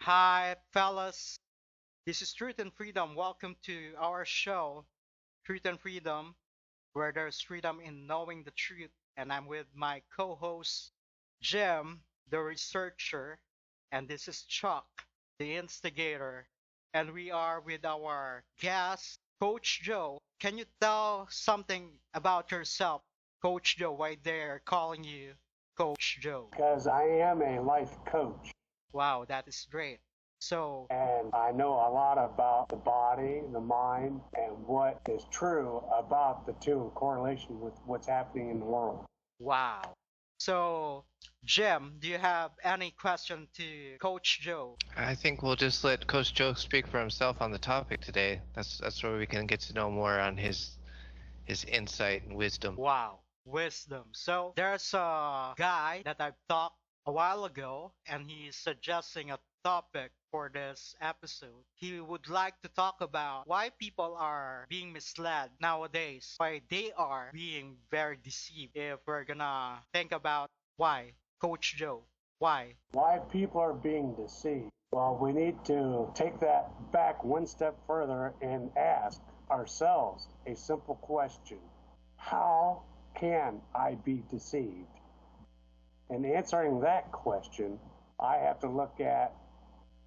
Hi, fellas. This is Truth and Freedom. Welcome to our show, Truth and Freedom, where there's freedom in knowing the truth. And I'm with my co host, Jim, the researcher, and this is Chuck, the instigator. And we are with our guest, Coach Joe. Can you tell something about yourself, Coach Joe, why they're calling you Coach Joe? Because I am a life coach Wow, that is great. So, and I know a lot about the body, the mind, and what is true about the two in correlation with what's happening in the world. wow. So, Jim, do you have any question to Coach Joe? I think we'll just let Coach Joe speak for himself on the topic today. That's where we can get to know more on his insight and wisdom. Wow, wisdom. So, there's a guy that I've talked a while ago, and he's suggesting a topic for this episode. He would like to talk about why people are being misled nowadays, why they are being very deceived. If we're gonna think about why, Coach Joe, why? Why people are being deceived? Well, we need to take that back one step further and ask ourselves a simple question. How can I be deceived? In answering that question, I have to look at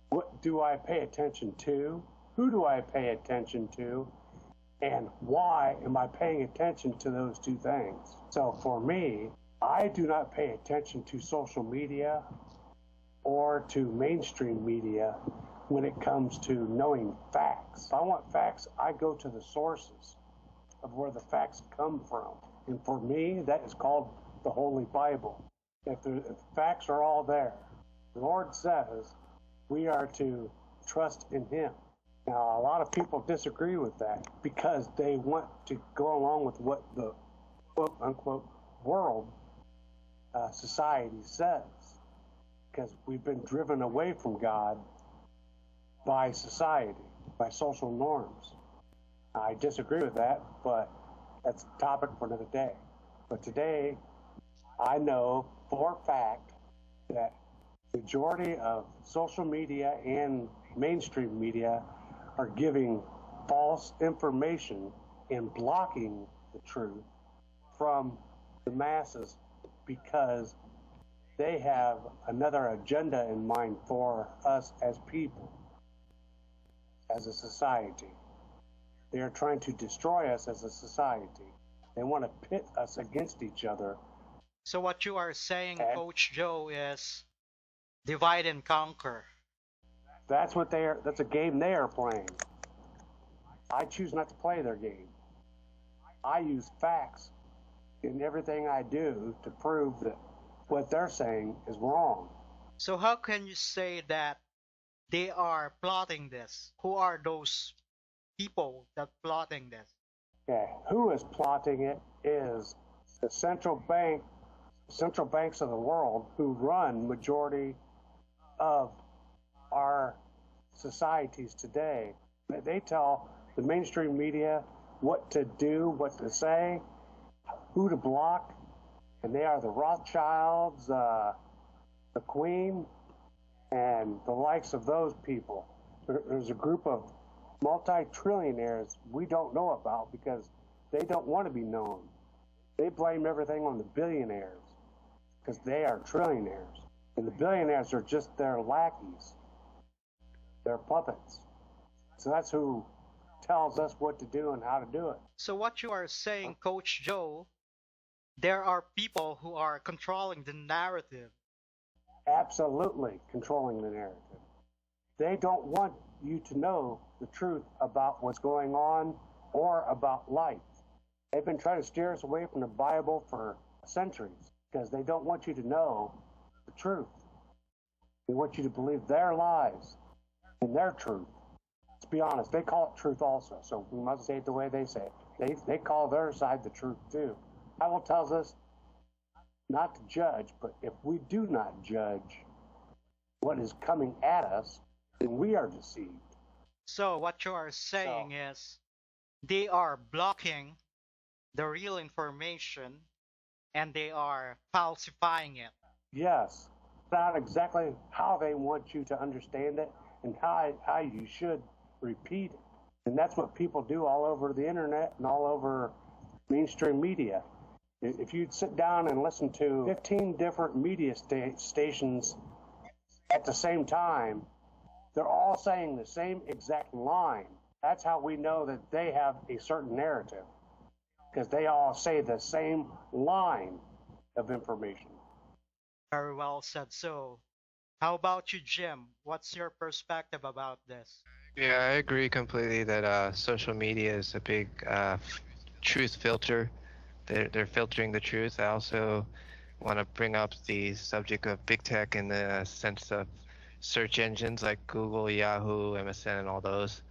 what do I pay attention to? Who do I pay attention to? And why am I paying attention to those two things? So for me, I do not pay attention to social media or to mainstream media when it comes to knowing facts. If I want facts, I go to the sources of where the facts come from. And for me, that is called the Holy Bible. If the facts are all there, the Lord says we are to trust in Him. Now, a lot of people disagree with that because they want to go along with what the quote unquote world society says, because we've been driven away from God by society, by social norms. I disagree with that, but that's a topic for another day. But today, I know for a fact that the majority of social media and mainstream media are giving false information and blocking the truth from the masses because they have another agenda in mind for us as people, as a society. They are trying to destroy us as a society. They want to pit us against each other. So what you are saying, And Coach Joe, is divide and conquer. that's what they are. That's a game they are playing. I choose not to play their game. I use facts in everything I do to prove that what they're saying is wrong. So how can you say that they are plotting this? Who are those people that plotting this? Okay, who is plotting it is the central banks of the world who run majority of our societies today. They tell the mainstream media what to do, what to say, who to block, and they are the Rothschilds, the Queen, and the likes of those people. There's a group of multi-trillionaires we don't know about because they don't want to be known. They blame everything on the billionaires because they are trillionaires. And the billionaires are just their lackeys, their puppets. So that's who tells us what to do and how to do it. So what you are saying, Coach Joe, there are people who are controlling the narrative. Absolutely controlling the narrative. They don't want you to know the truth about what's going on or about life. They've been trying to steer us away from the Bible for centuries because they don't want you to know the truth. They want you to believe their lies and their truth. Let's be honest, they call it truth also, so we must say it the way they say it. They call their side the truth too. The Bible tells us not to judge, but if we do not judge what is coming at us, then we are deceived. So what you are saying is they are blocking the real information and they are falsifying it. Yes, out exactly how they want you to understand it and how you should repeat it. And that's what people do all over the internet and all over mainstream media. If you sit down and listen to 15 different media stations at the same time, they're all saying the same exact line. That's how we know that they have a certain narrative, because they all say the same line of information. Very well said. So, how about you, Jim? What's your perspective about this? Yeah, I agree completely that social media is a big truth filter. They're filtering the truth. I also want to bring up the subject of big tech in the sense of search engines like Google, Yahoo, MSN, and all those.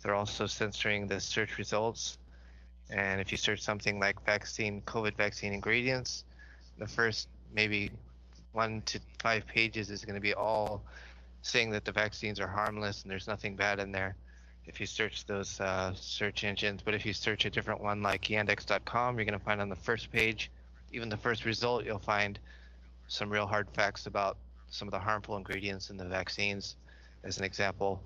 They're also censoring the search results. And if you search something like COVID vaccine ingredients, the first maybe 1 to 5 pages is going to be all saying that the vaccines are harmless and there's nothing bad in there if you search those search engines. But if you search a different one like yandex.com, you're going to find on the first page, even the first result, you'll find some real hard facts about some of the harmful ingredients in the vaccines. As an example,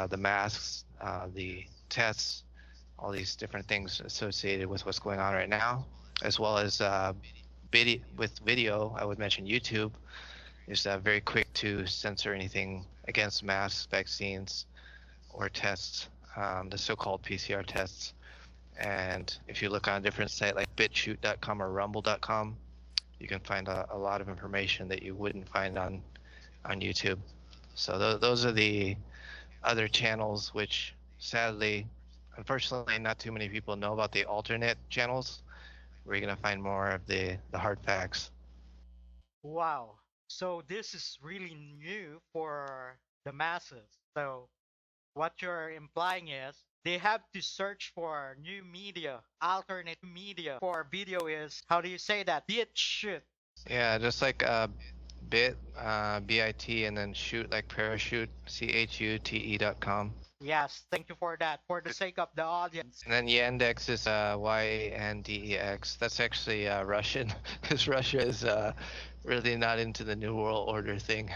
the masks, the tests, all these different things associated with what's going on right now, as well as video. I would mention YouTube is very quick to censor anything against masks, vaccines, or tests, the so-called PCR tests. And if you look on a different site like BitChute.com or Rumble.com, you can find a lot of information that you wouldn't find on YouTube. So those are the other channels which, sadly, unfortunately, not too many people know about the alternate channels, where you're going to find more of the hard facts. Wow. So this is really new for the masses. So what you're implying is they have to search for new media, alternate media. For video is, how do you say that? BitChute. Yeah, just like bit, B-I-T, and then shoot like parachute, CHUTE.com. Yes, thank you for that. For the sake of the audience. And then Yandex is Y-A-N-D-E-X. That's actually Russian, because Russia is really not into the New World Order thing.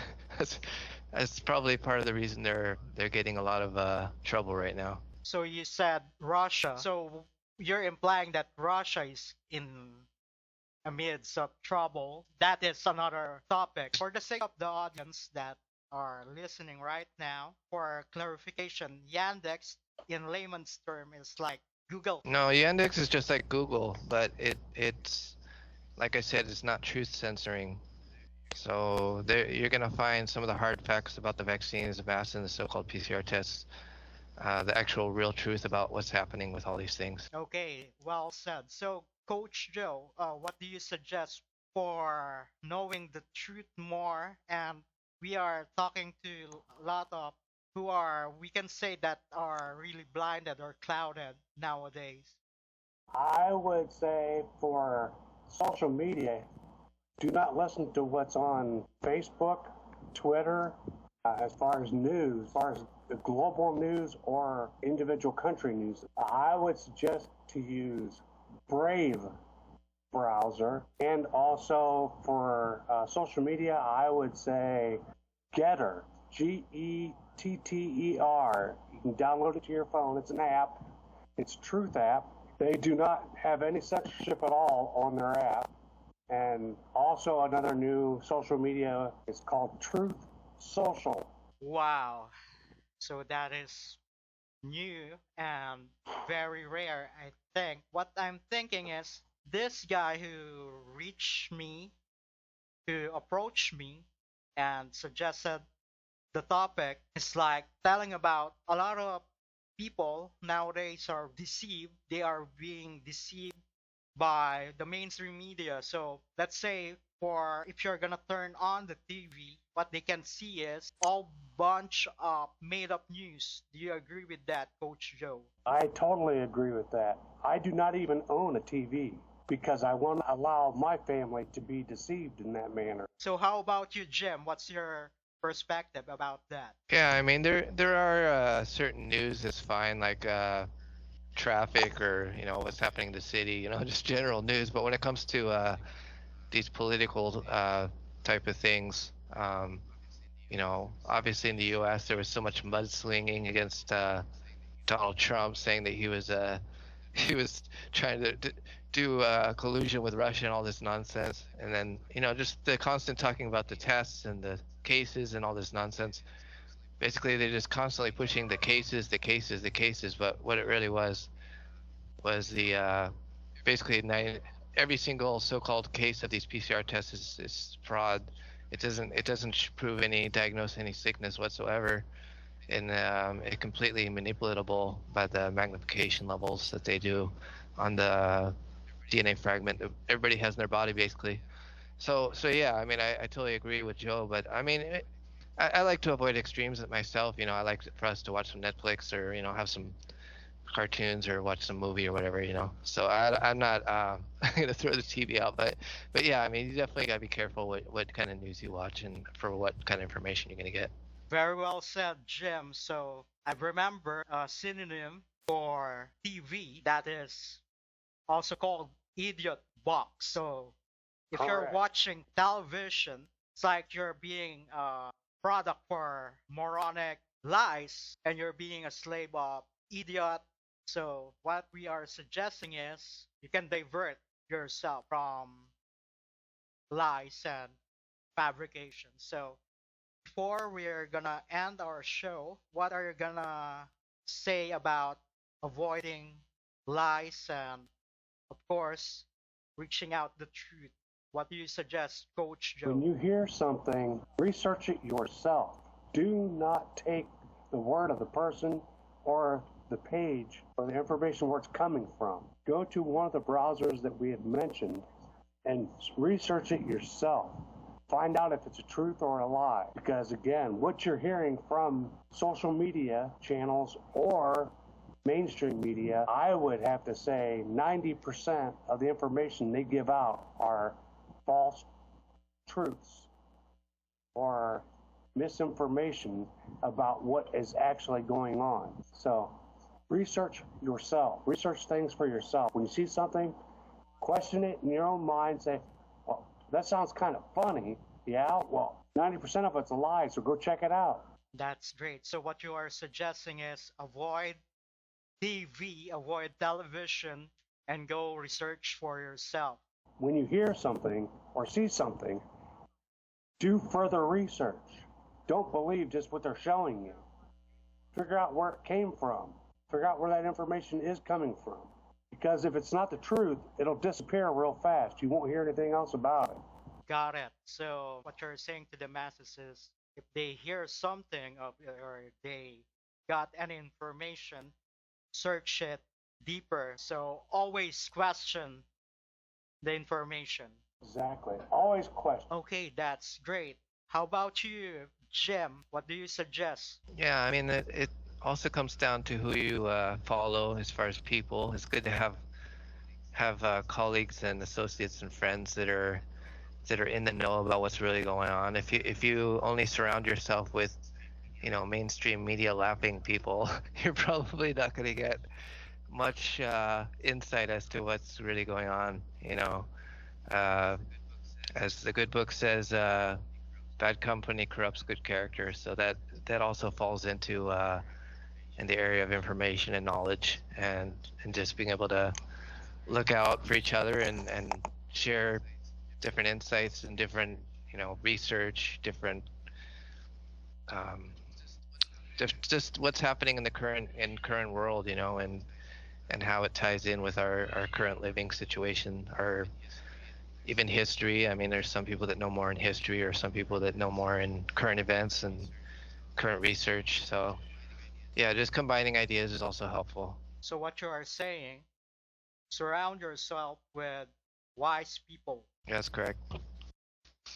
That's probably part of the reason they're getting a lot of trouble right now. So you said Russia. So you're implying that Russia is in amidst of trouble. That is another topic. For the sake of the audience that are listening right now, for clarification, Yandex in layman's term is like Google. No, Yandex is just like Google, but it's like I said, it's not truth censoring. So you're gonna find some of the hard facts about the vaccines, the masks, and the so-called PCR tests, the actual real truth about what's happening with all these things. Okay, well said. So, Coach Joe, what do you suggest for knowing the truth more? And we are talking to a lot of who are, we can say that are really blinded or clouded nowadays. I would say for social media, do not listen to what's on Facebook, Twitter, as far as news, as far as the global news or individual country news. I would suggest to use Brave browser, and also for social media, I would say Getter, Getter. You can download it to your phone. It's an app. It's Truth app. They do not have any censorship at all on their app. And also another new social media is called Truth Social. Wow. So that is new and very rare, I think. What I'm thinking is this guy who reached me, who approached me and suggested the topic is like telling about a lot of people nowadays are deceived. They are being deceived by the mainstream media. So let's say for if you're gonna turn on the TV, what they can see is all bunch of made up news. Do you agree with that, Coach Joe? I totally agree with that. I do not even own a TV because I won't allow my family to be deceived in that manner. So how about you, Jim? What's your perspective about that? Yeah, I mean there are certain news that's fine, like traffic or what's happening in the city, just general news. But when it comes to these political type of things, Um, obviously in the U.S. there was so much mudslinging against Donald Trump, saying that he was he was trying to do collusion with Russia and all this nonsense. And then just the constant talking about the tests and the cases and all this nonsense. Basically, they're just constantly pushing the cases, the cases, the cases. But what it really was the basically every single so-called case of these PCR tests is fraud. It doesn't prove any diagnose any sickness whatsoever, and it completely manipulatable by the magnification levels that they do on the DNA fragment that everybody has in their body basically. So yeah, I mean I totally agree with Joe, but I mean I like to avoid extremes myself. I like for us to watch some Netflix or have some cartoons or watch some movie or whatever. So I'm not gonna throw the TV out, but yeah, I mean you definitely gotta be careful what kind of news you watch and for what kind of information you're gonna get. Very well said, Jim. So I remember a synonym for TV that is also called idiot box. So if you're Correct. watching television, it's like you're being a product for moronic lies and you're being a slave of idiot. So what we are suggesting is you can divert yourself from lies and fabrication. So before we're gonna end our show, what are you gonna say about avoiding lies and, of course, reaching out the truth? What do you suggest, Coach When Joe? you hear something, research it yourself. Do not take the word of the person or the page or the information where it's coming from. Go to one of the browsers that we had mentioned and research it yourself. Find out if it's a truth or a lie. Because again, what you're hearing from social media channels or mainstream media, I would have to say 90% of the information they give out are false truths or misinformation about what is actually going on. So research yourself. Research things for yourself. When you see something, question it in your own mind. Say, well, that sounds kind of funny. Yeah, well, 90% of it's a lie, so go check it out. That's great. So what you are suggesting is avoid TV, avoid television, and go research for yourself. When you hear something or see something, do further research. Don't believe just what they're showing you. Figure out where it came from. Figure out where that information is coming from. Because if it's not the truth, it'll disappear real fast. You won't hear anything else about it. Got it. So what you're saying to the masses is if they hear something of or they got any information, search it deeper. So always question the information. Exactly. Always question. Okay, that's great. How about you, Jim? What do you suggest? Yeah, I mean it also comes down to who you follow as far as people. It's good to have colleagues and associates and friends that are in the know about what's really going on. If you only surround yourself with mainstream media lapping people, you're probably not going to get much insight as to what's really going on. Uh, as the good book says, bad company corrupts good character. So that also falls into in the area of information and knowledge, and just being able to look out for each other and share different insights and different research, different um, just what's happening in the current world, and how it ties in with our current living situation, our even history. I mean, there's some people that know more in history, or some people that know more in current events and current research. So yeah, just combining ideas is also helpful. So what you are saying, surround yourself with wise people. Yeah, that's correct.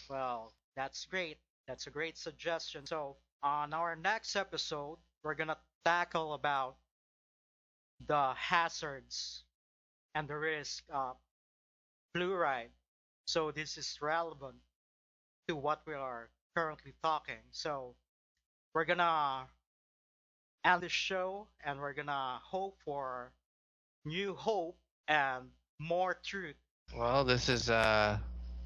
Well, that's great. That's a great suggestion. So on our next episode, we're gonna tackle about the hazards and the risk of fluoride. So this is relevant to what we are currently talking. So we're gonna end the show and we're gonna hope for new hope and more truth. Well, this is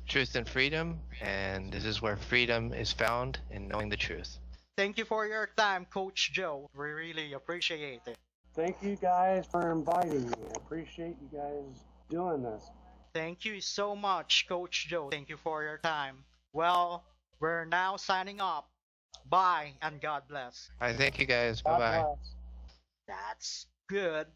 truth and freedom, and this is where freedom is found in knowing the truth. Thank you for your time, Coach Joe. We really appreciate it. Thank you guys for inviting me. I appreciate you guys doing this. Thank you so much, Coach Joe. Thank you for your time. Well, we're now signing off. Bye and God bless. All right, thank you guys. God Bye bye. bless. That's good.